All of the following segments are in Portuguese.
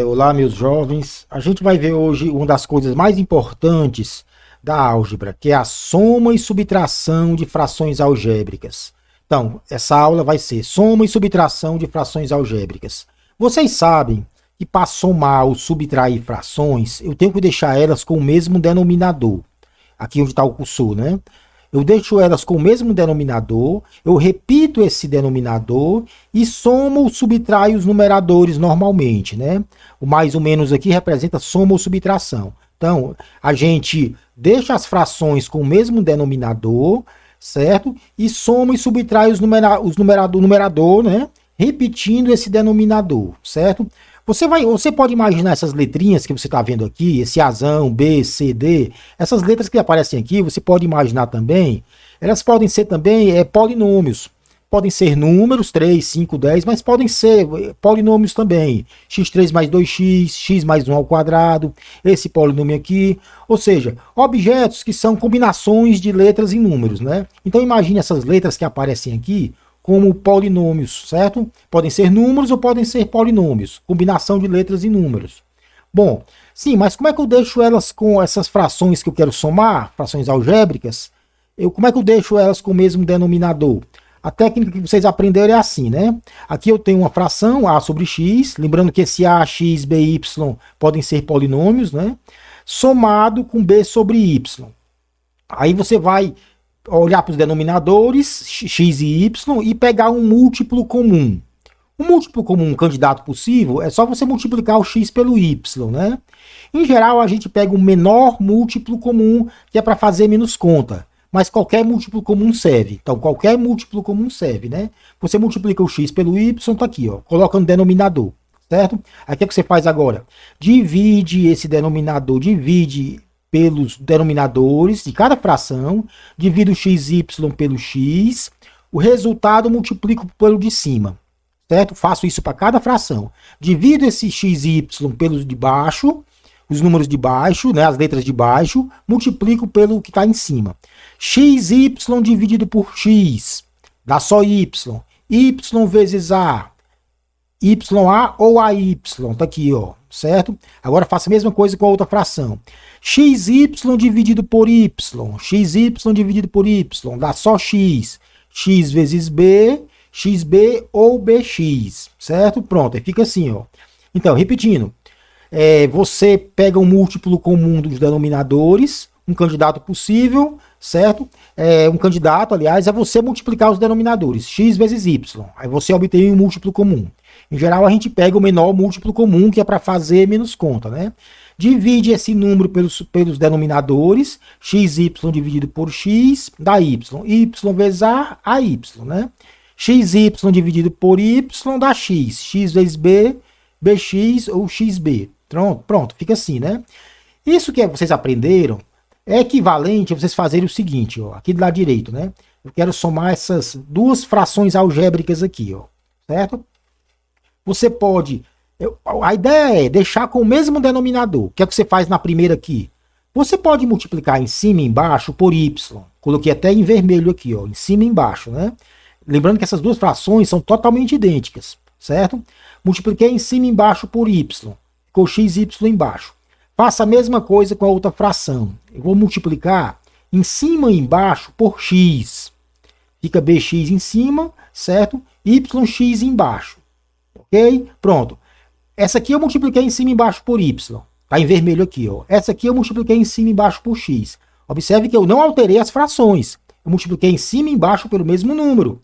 Olá, meus jovens. A gente vai ver hoje uma das coisas mais importantes da álgebra, que é a soma e subtração de frações algébricas. Então, essa aula vai ser soma e subtração de frações algébricas. Vocês sabem que para somar ou subtrair frações, eu tenho que deixar elas com o mesmo denominador. Aqui onde está o cursor, né? Eu deixo elas com o mesmo denominador, eu repito esse denominador e somo ou subtraio os numeradores normalmente, né? O mais ou menos aqui representa soma ou subtração. Então, a gente deixa as frações com o mesmo denominador, certo? E soma e subtrai o numerador, né? Repetindo esse denominador, certo? Você pode imaginar essas letrinhas que você está vendo aqui, esse Azão, B, C, D, essas letras que aparecem aqui, você pode imaginar também, elas podem ser também polinômios. Podem ser números, 3, 5, 10, mas podem ser polinômios também. X3 mais 2x, x mais 1 ao quadrado, esse polinômio aqui. Ou seja, objetos que são combinações de letras e números, né? Então imagine essas letras que aparecem aqui como polinômios, certo? Podem ser números ou podem ser polinômios, combinação de letras e números. Bom, sim, mas como é que eu deixo elas com essas frações que eu quero somar, frações algébricas? Como é que eu deixo elas com o mesmo denominador? A técnica que vocês aprenderam é assim, né? Aqui eu tenho uma fração, a sobre x, lembrando que esse a, x, b, y podem ser polinômios, né? Somado com b sobre y. Aí você vai olhar para os denominadores, x e y, e pegar um múltiplo comum. Um múltiplo comum, um candidato possível, é só você multiplicar o x pelo y, né? Em geral, a gente pega o menor múltiplo comum, que é para fazer menos conta. Mas qualquer múltiplo comum serve. Então, qualquer múltiplo comum serve, né? Você multiplica o x pelo y, tá aqui, ó, coloca no denominador, certo? Aí o que você faz agora? Divide esse denominador, divide pelos denominadores de cada fração, divido o xy pelo x, o resultado multiplico pelo de cima, certo? Faço isso para cada fração. Divido esse xy pelos de baixo, os números de baixo, né, as letras de baixo, multiplico pelo que está em cima. Xy dividido por x, dá só y. Y vezes a. YA ou AY, tá aqui, ó, certo? Agora faço a mesma coisa com a outra fração. XY dividido por Y, XY dividido por Y, dá só X. X vezes B, XB ou BX, certo? Pronto, aí fica assim, ó. Então, repetindo, você pega um múltiplo comum dos denominadores, um candidato possível, certo? Um candidato, aliás, é você multiplicar os denominadores, x vezes y. Aí você obtém um múltiplo comum. Em geral, a gente pega o menor múltiplo comum, que é para fazer menos conta, né? Divide esse número pelos denominadores, xy dividido por x, dá y. Y vezes a, AY, né? XY dividido por y, dá x. X vezes b, bx ou xb. Pronto, fica assim, né? Isso que vocês aprenderam é equivalente a vocês fazerem o seguinte, ó, aqui do lado direito, né? Eu quero somar essas duas frações algébricas aqui, ó, certo? Você pode... A ideia é deixar com o mesmo denominador. O que é que você faz na primeira aqui? Você pode multiplicar em cima e embaixo por y. Coloquei até em vermelho aqui, ó, em cima e embaixo, né? Lembrando que essas duas frações são totalmente idênticas, certo? Multipliquei em cima e embaixo por y. Ficou xy embaixo. Faça a mesma coisa com a outra fração. Eu vou multiplicar em cima e embaixo por x. Fica bx em cima, certo? Yx embaixo. Ok? Pronto. Essa aqui eu multipliquei em cima e embaixo por y. Tá em vermelho aqui, ó. Essa aqui eu multipliquei em cima e embaixo por x. Observe que eu não alterei as frações. Eu multipliquei em cima e embaixo pelo mesmo número,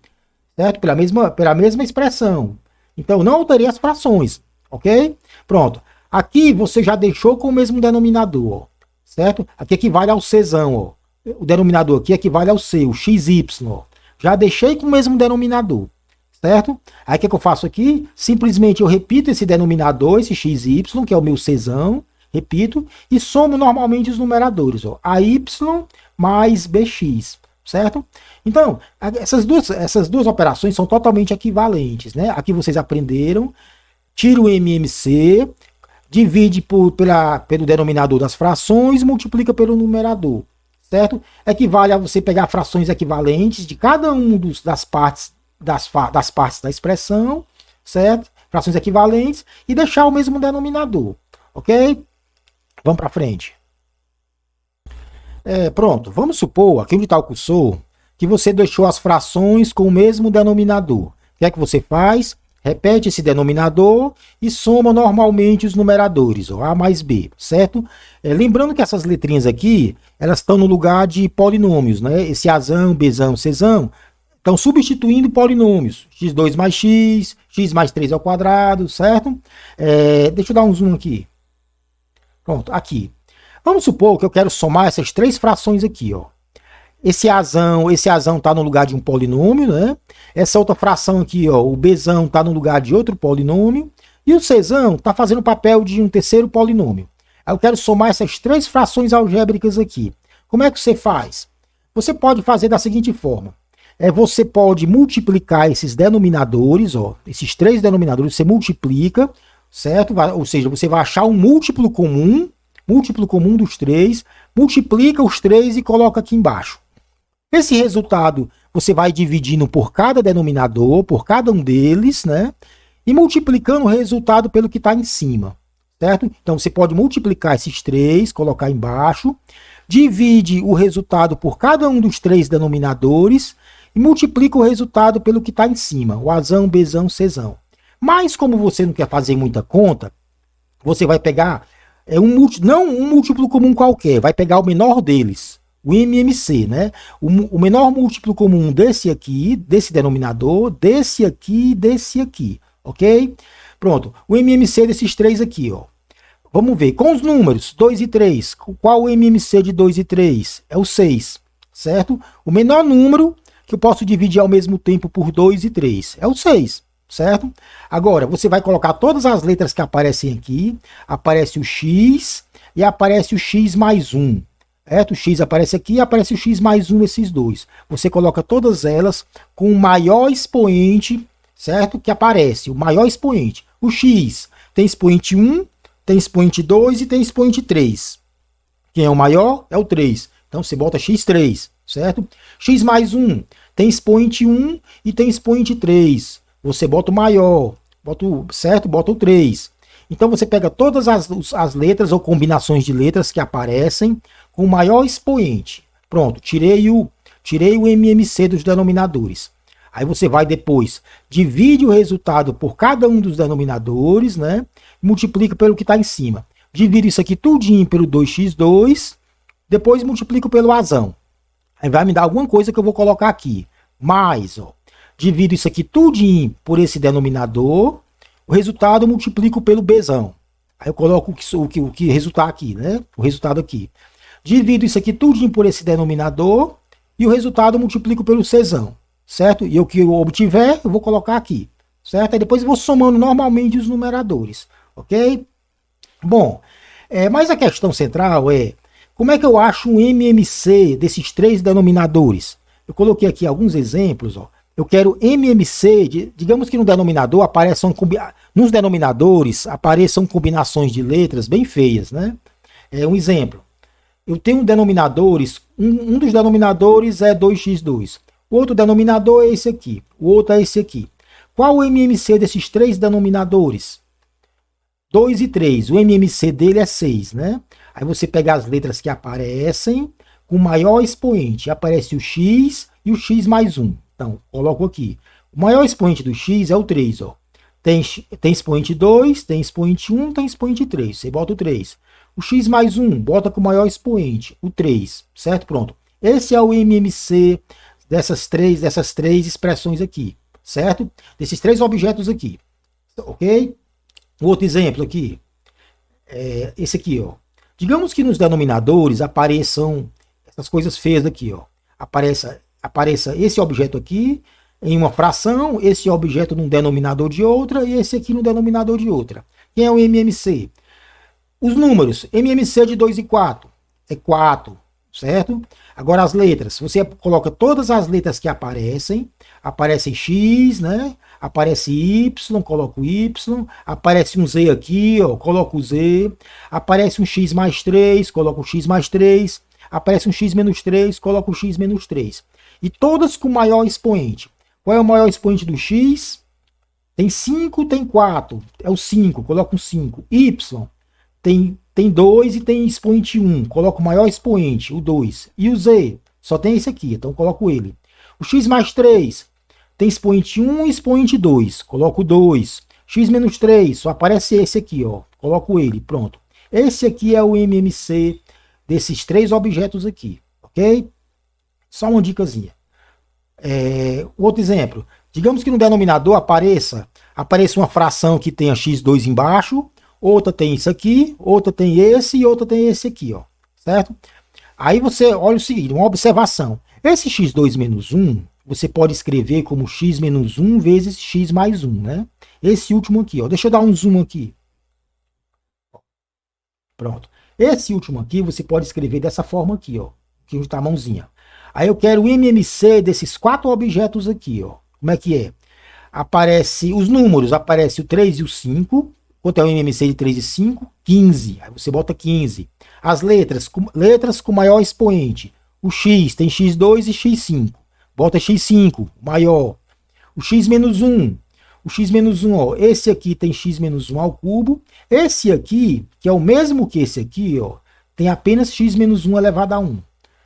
certo? Pela mesma expressão. Então eu não alterei as frações, ok? Pronto. Aqui você já deixou com o mesmo denominador, ó, certo? Aqui equivale ao czão, ó. O denominador aqui equivale ao c, o xy, ó. Já deixei com o mesmo denominador, certo? Aí o que eu faço aqui? Simplesmente eu repito esse denominador, esse xy, que é o meu czão, repito, e somo normalmente os numeradores, ó. AY mais BX, certo? Então, essas duas operações são totalmente equivalentes, né? Aqui vocês aprenderam, tira o MMC, divide pelo denominador das frações, multiplica pelo numerador, certo? Equivale a você pegar frações equivalentes de cada um das partes da expressão, certo? frações equivalentes e deixar o mesmo denominador, ok? Vamos para frente. Pronto, vamos supor, aqui onde está o cursor, que você deixou as frações com o mesmo denominador. O que é que você faz? Repete esse denominador e soma normalmente os numeradores, ó, A mais B, certo? Lembrando que essas letrinhas aqui, elas estão no lugar de polinômios, né? Esse Azão, Bzão, Czão, estão substituindo polinômios. X2 mais x, x mais 3 ao quadrado, certo? Deixa eu dar um zoom aqui. Pronto, aqui. Vamos supor que eu quero somar essas três frações aqui, ó. Esse Azão está no lugar de um polinômio, né? Essa outra fração aqui, ó, o Bzão está no lugar de outro polinômio. E o Czão está fazendo o papel de um terceiro polinômio. Aí eu quero somar essas três frações algébricas aqui. Como é que você faz? Você pode fazer da seguinte forma. Você pode multiplicar esses denominadores, ó, esses três denominadores, você multiplica, certo? Ou seja, você vai achar um múltiplo comum dos três, multiplica os três e coloca aqui embaixo. Esse resultado você vai dividindo por cada denominador, por cada um deles, né? E multiplicando o resultado pelo que está em cima, certo? Então você pode multiplicar esses três, colocar embaixo, divide o resultado por cada um dos três denominadores e multiplica o resultado pelo que está em cima, o Azão, Bzão, Czão. Mas como você não quer fazer muita conta, você vai pegar não um múltiplo comum qualquer, vai pegar o menor deles. O MMC, né? O menor múltiplo comum desse aqui, desse denominador, desse aqui e desse aqui, ok? Pronto, o MMC desses três aqui, ó. Vamos ver, com os números 2 e 3, qual o MMC de 2 e 3? É o 6, certo? O menor número que eu posso dividir ao mesmo tempo por 2 e 3 é o 6, certo? Agora, você vai colocar todas as letras que aparecem aqui, aparece o X e aparece o X mais 1. Certo? O X aparece aqui e aparece o X mais 1 nesses dois. Você coloca todas elas com o maior expoente, certo? Que aparece, o maior expoente. O X tem expoente 1, tem expoente 2 e tem expoente 3. Quem é o maior? É o 3. Então você bota X3, certo? X mais 1 tem expoente 1 e tem expoente 3. Você bota o maior, certo? Bota o 3. Então você pega todas as letras ou combinações de letras que aparecem com o maior expoente. Pronto, tirei o MMC dos denominadores. Aí você vai depois, divide o resultado por cada um dos denominadores, né? Multiplica pelo que está em cima. Divide isso aqui tudinho pelo 2x2, depois multiplico pelo Azão. Aí vai me dar alguma coisa que eu vou colocar aqui. Mais, ó, divido isso aqui tudinho por esse denominador, o resultado eu multiplico pelo Bzão. Aí eu coloco o que resultar aqui, né? O resultado aqui. Divido isso aqui tudinho por esse denominador e o resultado eu multiplico pelo Czão, certo? E o que eu obtiver, eu vou colocar aqui, certo? Aí depois eu vou somando normalmente os numeradores, ok? Bom, mas a questão central é como é que eu acho um MMC desses três denominadores? Eu coloquei aqui alguns exemplos, ó. Eu quero MMC, digamos que no denominador nos denominadores apareçam combinações de letras bem feias, né? Um exemplo. Eu tenho denominadores, um dos denominadores é 2x2. O outro denominador é esse aqui, o outro é esse aqui. Qual o MMC desses três denominadores? 2 e 3, o MMC dele é 6, né? Aí você pega as letras que aparecem com maior expoente. Aparece o X e o X mais 1. Então, coloco aqui. O maior expoente do X é o 3, ó. Tem expoente 2, tem expoente 1, tem expoente 3. Você bota o 3. O X mais 1, bota com o maior expoente, o 3, certo? Pronto. Esse é o MMC dessas três expressões aqui, certo? Desses três objetos aqui, ok? Outro exemplo aqui, esse aqui, ó. Digamos que nos denominadores apareçam essas coisas feias aqui, ó. Apareça esse objeto aqui em uma fração, esse objeto num denominador de outra e esse aqui no denominador de outra. Quem é o MMC? Os números, MMC de 2 e 4, é 4, certo? Agora as letras, você coloca todas as letras que aparecem, aparece X, né? Aparece Y, coloca o Y, aparece um Z aqui, ó, coloca o Z, aparece um X mais 3, coloca o X mais 3, aparece um X menos 3, coloca o X menos 3. E todas com maior expoente. Qual é o maior expoente do X? Tem 5, tem 4. É o 5, coloca um 5. Y tem 2 e tem expoente 1. Coloco o maior expoente, o 2. E o Z? Só tem esse aqui, então coloco ele. O x mais 3 tem expoente 1 e expoente 2. Coloco o 2. X menos 3, só aparece esse aqui, ó. Coloco ele, pronto. Esse aqui é o MMC desses três objetos aqui, ok? Só uma dicasinha. Outro exemplo. Digamos que no denominador apareça uma fração que tenha x2 embaixo, outra tem isso aqui, outra tem esse e outra tem esse aqui, ó, certo? Aí você olha o seguinte, uma observação. Esse x2 menos 1, você pode escrever como x menos 1 vezes x mais 1, né? Esse último aqui, ó. Deixa eu dar um zoom aqui. Pronto. Esse último aqui você pode escrever dessa forma aqui, ó. Aqui onde está a mãozinha. Aí eu quero o MMC desses 4 objetos aqui, ó. Como é que é? Aparece os números, aparece o 3 e o 5. Quanto é o MMC de 3 e 5? 15. Aí você bota 15. As letras com maior expoente. O X tem X2 e X5. Bota X5, maior. O X menos 1. O x-1, ó, esse aqui tem x-1 ao cubo. Esse aqui, que é o mesmo que esse aqui, ó, tem apenas x-1 elevado a 1.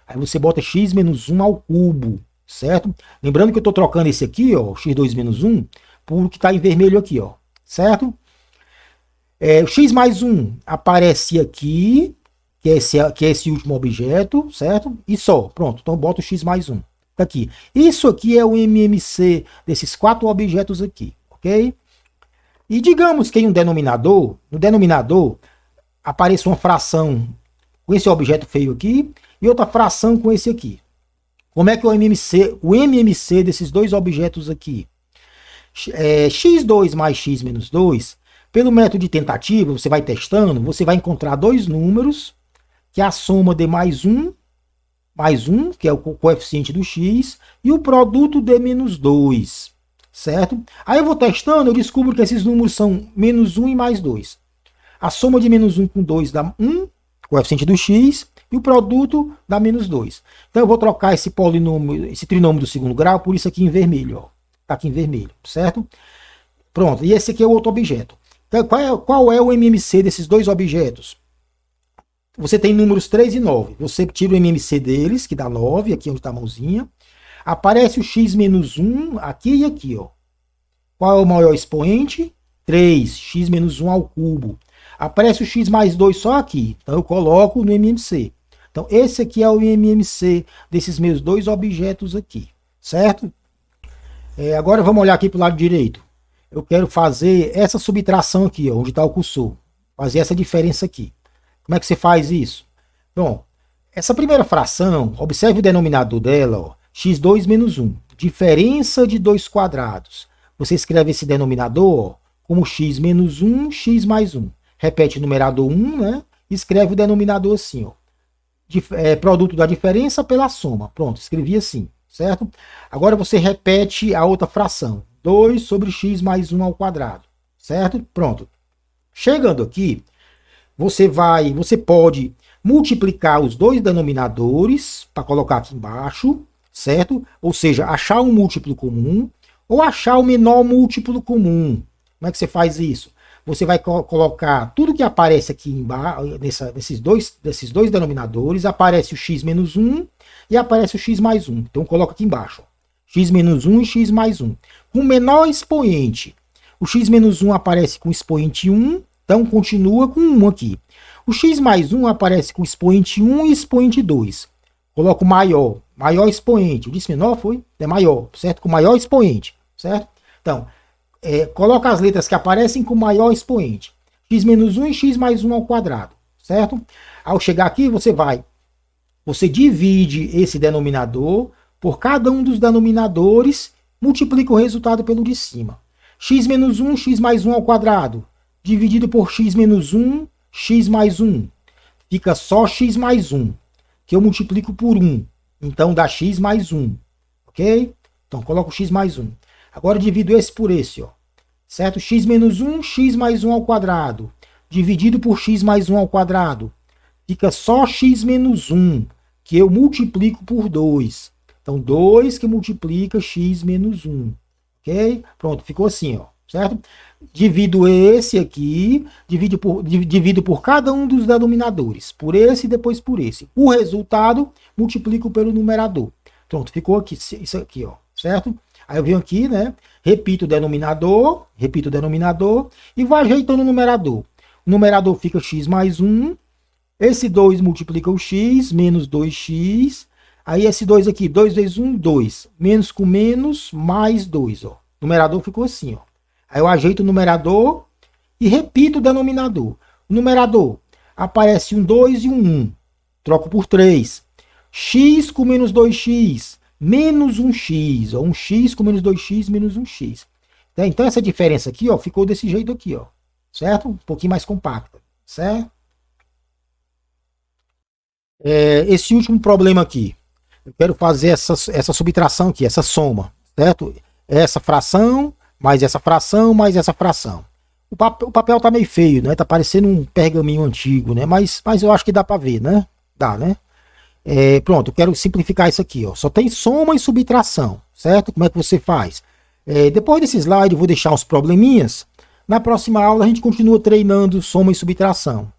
Aí você bota x-1 ao cubo, certo? Lembrando que eu estou trocando esse aqui, ó, x2 menos 1, por o que está em vermelho aqui, ó, certo? O x mais 1 aparece aqui, que é esse último objeto, certo? E só, pronto, então eu boto o x mais 1. Tá aqui. Isso aqui é o MMC desses 4 objetos aqui. Ok? E digamos que em no denominador, apareça uma fração com esse objeto feio aqui e outra fração com esse aqui. Como é que é o MMC desses dois objetos aqui? x2 mais x menos 2, pelo método de tentativa, você vai testando, você vai encontrar dois números, que é a soma de mais 1, que é o coeficiente do x, e o produto de menos 2. Certo? Aí eu vou testando, eu descubro que esses números são menos 1 e mais 2. A soma de menos 1 com 2 dá 1, coeficiente do x, e o produto dá menos 2. Então eu vou trocar esse polinômio, esse trinômio do segundo grau, por isso aqui em vermelho. Ó. Tá aqui em vermelho, certo? Pronto, e esse aqui é o outro objeto. Então, qual é o MMC desses dois objetos? Você tem números 3 e 9. Você tira o MMC deles, que dá 9, aqui onde está a mãozinha. Aparece o x menos 1 aqui e aqui, ó. Qual é o maior expoente? 3, x menos 1 ao cubo. Aparece o x mais 2 só aqui, então eu coloco no MMC. Então esse aqui é o MMC desses meus dois objetos aqui, certo? Agora vamos olhar aqui para o lado direito. Eu quero fazer essa subtração aqui, ó, onde está o cursor. Fazer essa diferença aqui. Como é que você faz isso? Bom, essa primeira fração, observe o denominador dela, ó. x2 menos 1, diferença de 2 quadrados. Você escreve esse denominador ó, como x menos 1, x mais 1. Repete o numerador 1, né? Escreve o denominador assim, ó. Produto da diferença pela soma. Pronto, escrevi assim, certo? Agora você repete a outra fração. 2 sobre x mais 1 ao quadrado, certo? Pronto. Chegando aqui, você pode multiplicar os dois denominadores para colocar aqui embaixo, certo? Ou seja, achar um múltiplo comum ou achar o menor múltiplo comum. Como é que você faz isso? Você vai colocar tudo que aparece aqui embaixo, desses dois denominadores, aparece o x menos 1 e aparece o x mais 1. Então coloca aqui embaixo, ó, x menos 1 e x mais 1. Com o menor expoente, o x menos 1 aparece com expoente 1, então continua com 1 aqui. O x mais 1 aparece com expoente 1 e expoente 2. Coloco maior expoente. Eu disse menor, foi? É maior, certo? Com maior expoente, certo? Então, coloca as letras que aparecem com maior expoente. X menos 1 e x mais 1 ao quadrado, certo? Ao chegar aqui, você divide esse denominador por cada um dos denominadores, multiplica o resultado pelo de cima. X menos 1, x mais 1 ao quadrado, dividido por x menos 1, x mais 1. Fica só x mais 1, que eu multiplico por 1. Então dá x mais 1, ok? Então coloco x mais 1. Agora divido esse por esse, ó. Certo? X menos 1, x mais 1 ao quadrado, dividido por x mais 1 ao quadrado. Fica só x menos 1, que eu multiplico por 2. Então 2 que multiplica x menos 1. Ok? Pronto, ficou assim, ó. certo? Divido esse aqui, divido por cada um dos denominadores, por esse e depois por esse. O resultado, multiplico pelo numerador. Pronto, ficou aqui, isso aqui, ó, certo? Aí eu venho aqui, né, repito o denominador e vou ajeitando o numerador. O numerador fica x mais 1, esse 2 multiplica o x, menos 2x, aí esse 2 aqui, 2 vezes 1, 2, menos com menos, mais 2, ó. O numerador ficou assim, ó. Aí eu ajeito o numerador e repito o denominador. O numerador aparece um 2 e um 1. Troco por 3. X com menos 2x, menos 1x. Ó, 1x com menos 2x, menos 1x. Então essa diferença aqui, ó, ficou desse jeito aqui, ó. Certo? Um pouquinho mais compacta. Certo? Esse último problema aqui. Eu quero fazer essa subtração aqui, essa soma. Certo? Essa fração mais essa fração, mais essa fração. O papel tá meio feio, né? Tá parecendo um pergaminho antigo, né? Mas eu acho que dá para ver, né? Dá, né? Pronto, eu quero simplificar isso aqui, ó. Só tem soma e subtração, certo? Como é que você faz? Depois desse slide eu vou deixar os probleminhas. Na próxima aula a gente continua treinando soma e subtração.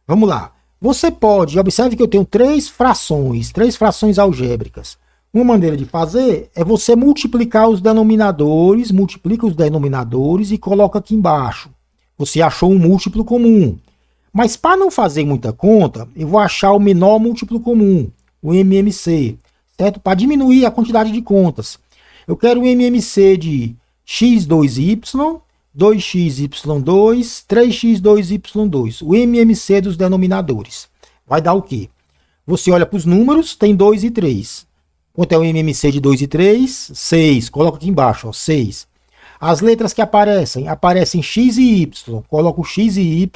Vamos lá. Você pode, observe que eu tenho três frações algébricas. Uma maneira de fazer é você multiplica os denominadores e coloca aqui embaixo. Você achou um múltiplo comum. Mas para não fazer muita conta, eu vou achar o menor múltiplo comum, o MMC, certo? Para diminuir a quantidade de contas. Eu quero o MMC de x2y, 2xy2, 3x2y2. O MMC dos denominadores. Vai dar o quê? Você olha para os números, tem 2 e 3. Quanto é o MMC de 2 e 3? 6. Coloca aqui embaixo, ó, 6. As letras que aparecem x e y. Coloco x e y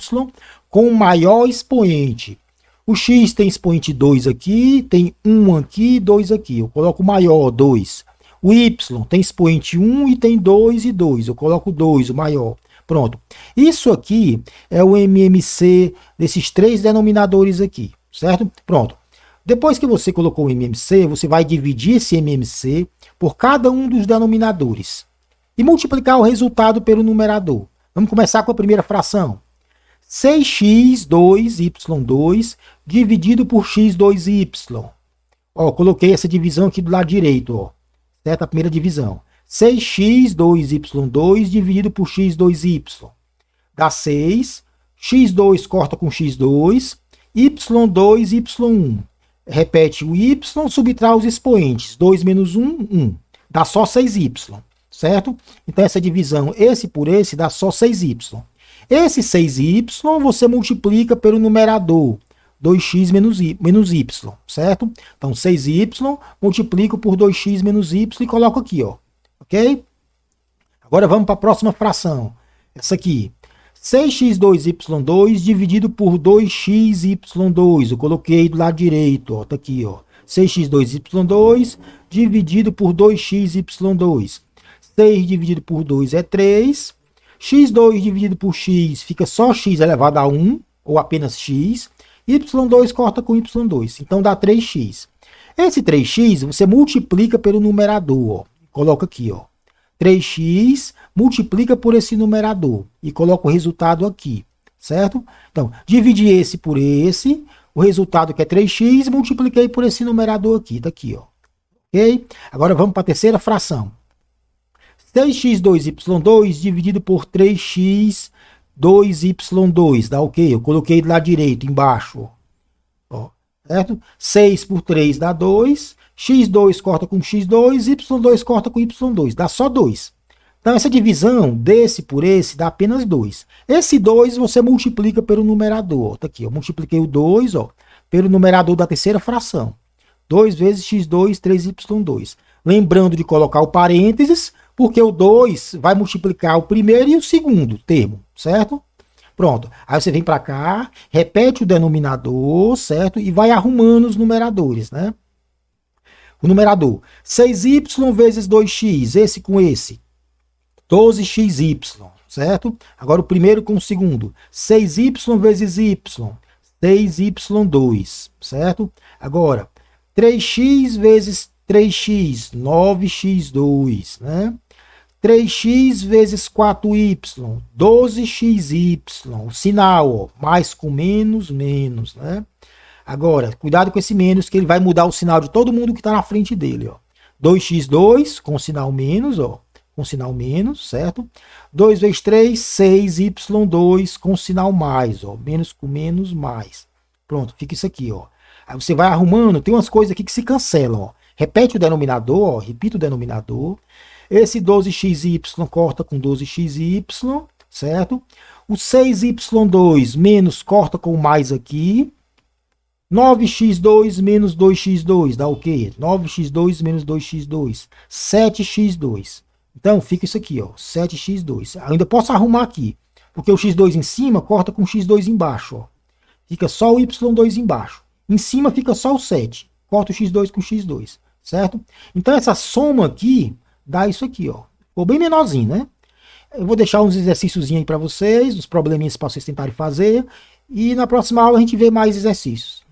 com o maior expoente. O x tem expoente 2 aqui, tem 1 aqui, 2 aqui. Eu coloco o maior, 2. O y tem expoente 1 e tem 2 e 2. Eu coloco 2, o maior. Pronto. Isso aqui é o MMC desses três denominadores aqui, certo? Pronto. Depois que você colocou o MMC, você vai dividir esse MMC por cada um dos denominadores e multiplicar o resultado pelo numerador. Vamos começar com a primeira fração. 6x2y2 dividido por x2y. Ó, coloquei essa divisão aqui do lado direito, ó. Certo? A primeira divisão. 6x2y2 dividido por x2y. Dá 6. x2 corta com x2. y2, y1. Repete o y, subtrai os expoentes. 2 menos 1, 1. Dá só 6y, certo? Então essa divisão, esse por esse, dá só 6y. Esse 6y você multiplica pelo numerador. 2x menos y, certo? Então 6y multiplico por 2x menos y e coloco aqui, ó. Ok? Agora vamos para a próxima fração. Essa aqui. 6x2y2 dividido por 2xy2. Eu coloquei do lado direito, ó, tá aqui, ó. 6x2y2 dividido por 2xy2. 6 dividido por 2 é 3. x2 dividido por x fica só x elevado a 1, ou apenas x. y2 corta com y2. Então dá 3x. Esse 3x você multiplica pelo numerador, ó. Coloca aqui, ó. 3x multiplica por esse numerador e coloca o resultado aqui, certo? Então, dividi esse por esse, o resultado que é 3x, multipliquei por esse numerador aqui, tá aqui, ó. Ok? Agora vamos para a terceira fração. 6x2y2 dividido por 3x2y2, dá o quê? Eu coloquei do lado direito, embaixo, ó. Certo? 6 por 3 dá 2, x2 corta com x2, y2 corta com y2, dá só 2. Então essa divisão desse por esse dá apenas 2. Esse 2 você multiplica pelo numerador, ó, tá aqui, eu multipliquei o 2, ó, pelo numerador da terceira fração. 2 vezes x2, 3y2. Lembrando de colocar o parênteses, porque o 2 vai multiplicar o primeiro e o segundo termo, certo? Pronto. Aí você vem para cá, repete o denominador, certo? E vai arrumando os numeradores, né? O numerador, 6y vezes 2x, esse com esse, 12xy, certo? Agora o primeiro com o segundo, 6y vezes y, 6y2, certo? Agora, 3x vezes 3x, 9x2, né? 3x vezes 4y, 12xy, o sinal, ó, mais com menos, menos, né? Agora, cuidado com esse menos, que ele vai mudar o sinal de todo mundo que está na frente dele, ó. 2x2 com sinal menos, ó, com sinal menos, certo? 2 vezes 3, 6y2 com sinal mais, ó, menos com menos, mais. Pronto, fica isso aqui, ó. Aí você vai arrumando, tem umas coisas aqui que se cancelam, ó. Repete o denominador, ó, repita o denominador. Esse 12xy corta com 12xy, certo? O 6y2 menos corta com mais aqui. 9x2 menos 2x2 dá o quê? 9x2 menos 2x2. 7x2. Então fica isso aqui, ó, 7x2. Ainda posso arrumar aqui, porque o x2 em cima corta com o x2 embaixo, ó. Fica só o y2 embaixo. Em cima fica só o 7. Corta o x2 com o x2, certo? Então essa soma aqui dá isso aqui, ó. Ficou bem menorzinho, né? Eu vou deixar uns exercícios aí para vocês, uns probleminhas para vocês tentarem fazer. E na próxima aula a gente vê mais exercícios.